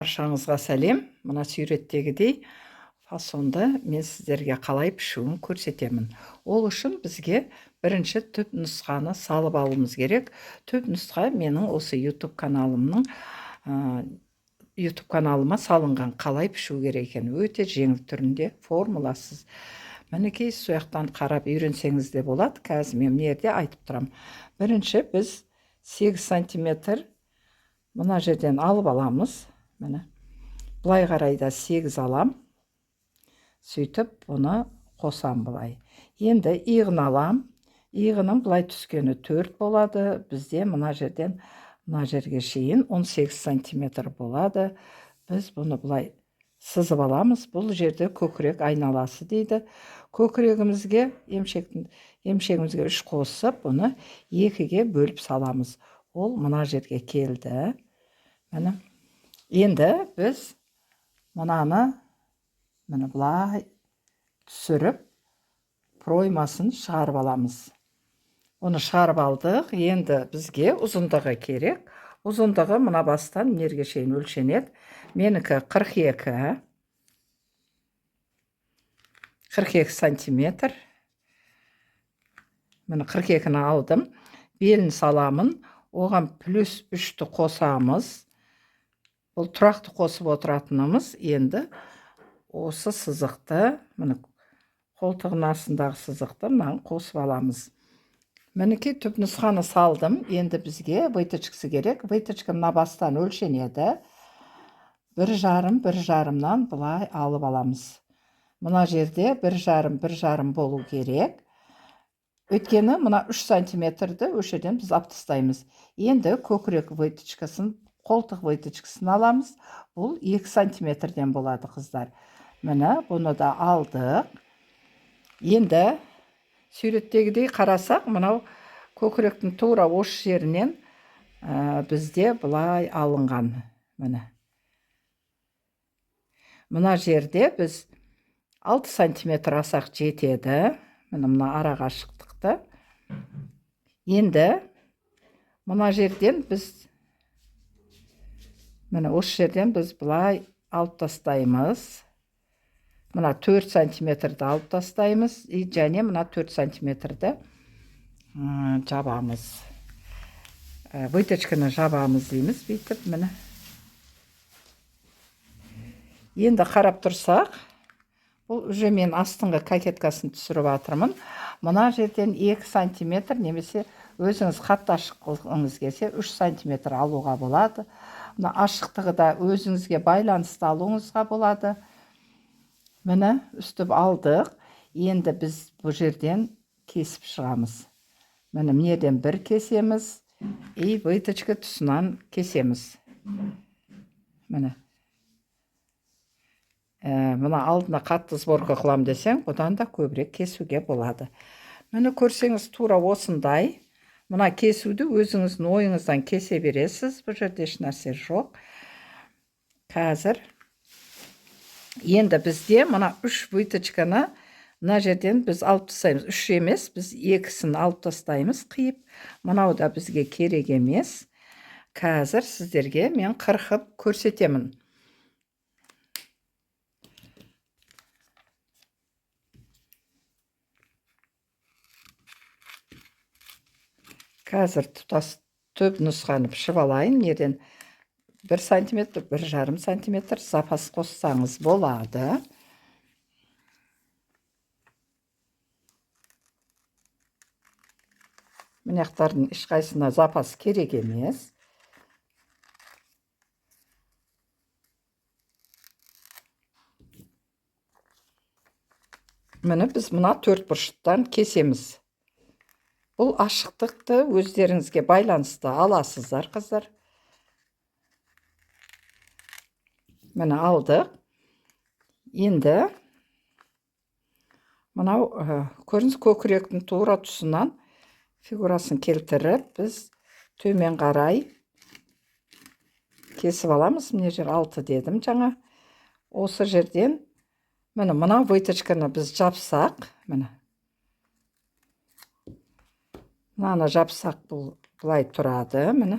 Баршаңызға сәлем. Мына суреттегідей фасонды мен сіздерге қалай пішуін көрсетемін. Ол үшін бізге бірінші түп нұсқаны салып алуымыз керек. Түп нұсқа менің осы YouTube каналымның YouTube каналыма салынған. Қалай пішу керек екен, өте жеңіл түрінде, формуласыз. Мінекей сояқтан қарап үйренсеңіз де болады. Қазір мен мына жерде айтып тұрам. Бірінші біз 8 сантиметр мына жерден алып аламыз. Міне былай қарайда 8 алам, сөйтіп бұны қосам былай. Енді иығын алам, иығының былай түскені 4 болады, бізде мына жерден мына жерге шейін 18 сантиметр болады. Біз бұны былай сызып аламыз. Бұл жерде көкірек айналасы дейді. Көкірегімізге, емшегімізге 3 қосып, бұны 2-ге бөліп саламыз. Ол мына жерге келді. Міне. Енді біз мынаны былай түсіріп, проймасын шығарып аламыз. Оны шығарып алдық. Енді бізге ұзындығы керек. Ұзындығы мына бастан мерге шейін өлшенеді. Менікі 42 сантиметр. Мені 42-ні алдым. Белін саламын. Оған плюс 3-ті қосамыз. Бұл тұрақты қосып отыратынымыз. Енді осы сызықты, міне қолтығының астындағы сызықты мынаны қосып аламыз. Мінекей түп нұсқаны салдым. Енді бізге выточкасы керек. Выточка мына бастан өлшенеді. 1,5-1,5-нан былай алып аламыз. Мына жерде 1,5 болу керек. Өткені мына 3 сантиметрді өшеден біз аптыстаймыз. Енді көкірек выточкасын, қолтық выточкасын аламыз. Бұл 2 сантиметрден болады, қыздар. Міне бұны да алдық. Енді суреттегідей қарасақ, мынау көкіректің тура осы жерінен бізде былай алынған. Мына жерде біз 6 сантиметр асақ жетеді. Мына араға шықтықты. Енді мына жерден біз осы жерден біз былай алып тастаймыз. Мына 4 сантиметрді алып тастаймыз. Және мына 4 сантиметрді жабамыз. Выточканы жабамыз дейміз. Бүйтіп, міне. Енді қарап тұрсақ, бұл уже мен астыңғы кокеткасын түсіріп атырмын. Мына жерден 2 сантиметр, немесе өзіңіз қатты ашық қылғыңыз келсе 3 сантиметр алуға болады. Мына ашықтығы да өзіңізге байланысты алуыңызға болады. Міне үстіп алдық. Енді біз бұл жерден кесіп шығамыз. Міне мнеден бір кесеміз. И выточка тұсынан кесеміз. Міне. Мына алдына қатты сборка қылам десең, бұдан да көбірек кесуге болады. Міне көрсеңіз тура осындай. Мына кесуді өзіңіздің ойыңыздан кесе бересіз. Бұл жерде еш нәрсе жоқ. Қазір енді бізде мына 3 выточканы мына жерден біз алып тастаймыз. 3 емес, біз 2-сін алып тастаймыз қиып. Мынау да бізге керек емес. Қазір сіздерге мен қырқып көрсетемін. Қазір тұтас түп нұсқаны пішіп алайын. Неден 1 сантиметр, 1,5 сантиметр запас қоссаңыз болады. Мінеқтардың ешқайсына запас керек емес. Міне біз мына 4 бұрыштан кесеміз. Бұл ашықтықты өздеріңізге байланысты аласыздар, қыздар. Міне алдық. Енді мынау көрініс көкіректің тура тұсынан фигурасын келтіріп, біз төмен қарай кесіп аламыз. Міне жер 6 дедім жаңа. Осы жерден мына выточканы біз жапсақ, мынаны жапсақ бұлай тұрады. Міне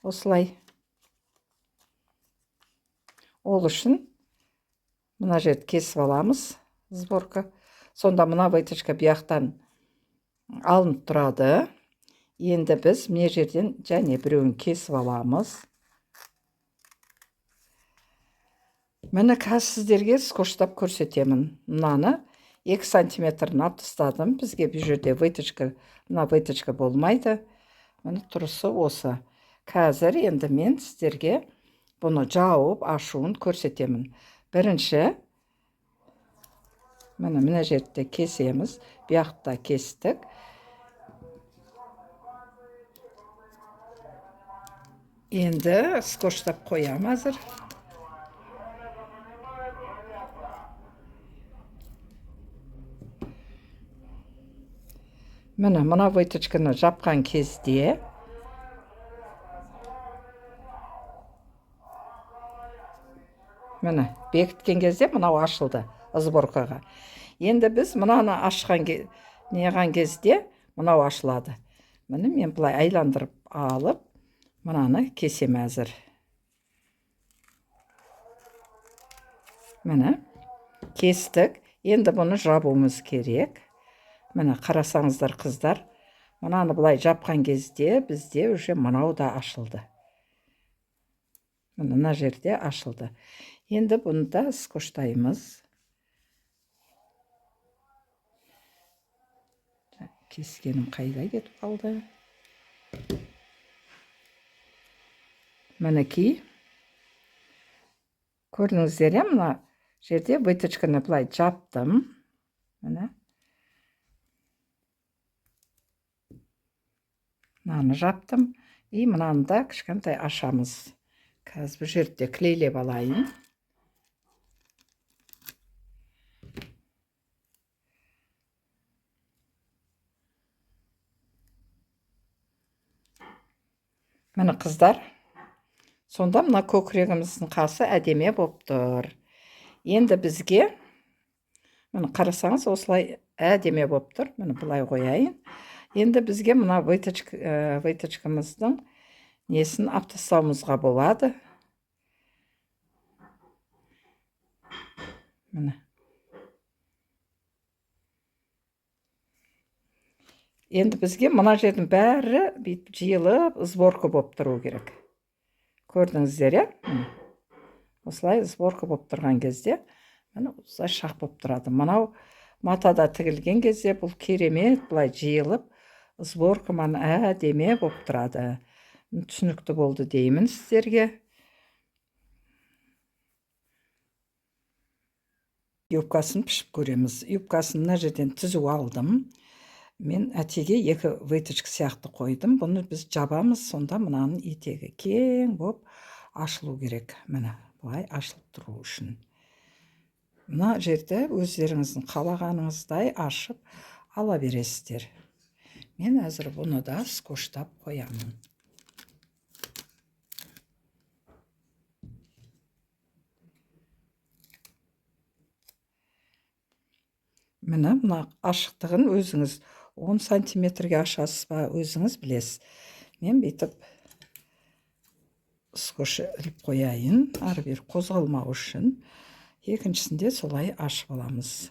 осылай. Ол үшін мына жерді кесіп аламыз, сборка. Сонда мына выточка бұяқтан алынып тұрады. Енді біз мына жерден және біреуін кесіп аламыз. Мені қазір сіздерге скотчтап көрсетемін. Мынаны 2 сантиметрін алып тастадым. Бізге бұл жерде выточка, мына выточка болмайды. Міне тұрысы осы. Қазір енді мен сіздерге бұны жауып ашуын көрсетемін. Бірінші мына жерде кесеміз. Бұяқта кестік. Енді скотчтап қоям әзір. Мына выточканы жапқан кезде бекіткен кезде мынау ашылды сборкаға. Енді біз мынаны ашқан неған кезде мынау ашылады. Мен бұлай айландырып алып, мынаны кесем әзір. Кестік. Енді бұны жабуымыз керек. Қарасаңыздар қыздар, мынаны бұлай жапқан кезде бізде уже мынау да ашылды. Мына жерде ашылды. Енді бұны да скотчтаймыз. Кескенім қайда кетіп қалды? Мінекей. Көрдіңіздер, мына жерде выточканы бұлай жаптым. Мынаны жаптым. Мынаны да кішкентай ашамыз. Қазір бұл жерде клейлеп алайын. Міне қыздар, сонда мына көкірегіміздің қасы әдеме болып тұр. Енді бізге, қарасаңыз, осылай әдеме болып тұр. Бұлай қояйын. Енді бізге мына выточкамыздың несін алып тастауымызға болады. Енді бізге мына жердің бәрі жиылып, сборка болып тұру керек. Көрдіңіздер, осылай сборка болып тұрған кезде, осылай шақ болып тұрады. Мынау матада тігілген кезде бұл керемет, бұлай жиылып, сборка әдеме болып тұрады. Түсінікті болды деймін сіздерге. Юбкасын пішіп көреміз. Юбкасын мына жерден түзу алдым. Мен әтеге 2 выточка сияқты қойдым. Бұны біз жабамыз, сонда мынаның етегі кең болып ашылу керек. Бұлай ашылып тұру үшін. Мына жерде өздеріңіздің қалағаныңыздай ашып ала бересіздер. Мен әзір бұны да скотчтап қоямын. Мына ашықтығын өзіңіз 10 сантиметрге ашасыз ба, өзіңіз білесіз. Мен бейтіп скотч іліп қояйын, ары-бері қозғалмау үшін. Екіншісінде солай ашып аламыз.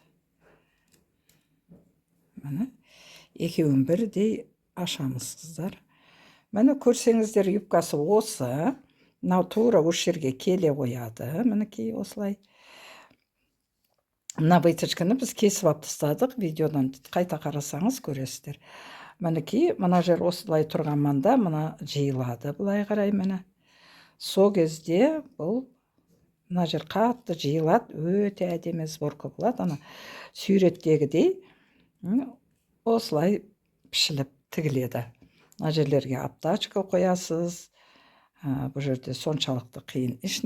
Екеуін бірдей ашамыз, қыздар. Көрсеңіздер, юбкасы осы. Мынау тура осы жерге келе қояды. Мінекей осылай. Мына выточканы біз кесіп алып тастадық. Видеодан қайта қарасаңыз көресіздер. Мінекей, мына жер осылай тұрған манда, мына жиылады. Бұлай қарай мені. Со кезде бұл мына жер қатты жиылады, өте әдемі сборка болады. Суреттегідей осылай пішіліп тігіледі. Мына жерлерге аптачка қоясыз. Бұл жерде соншалықты қиын іш.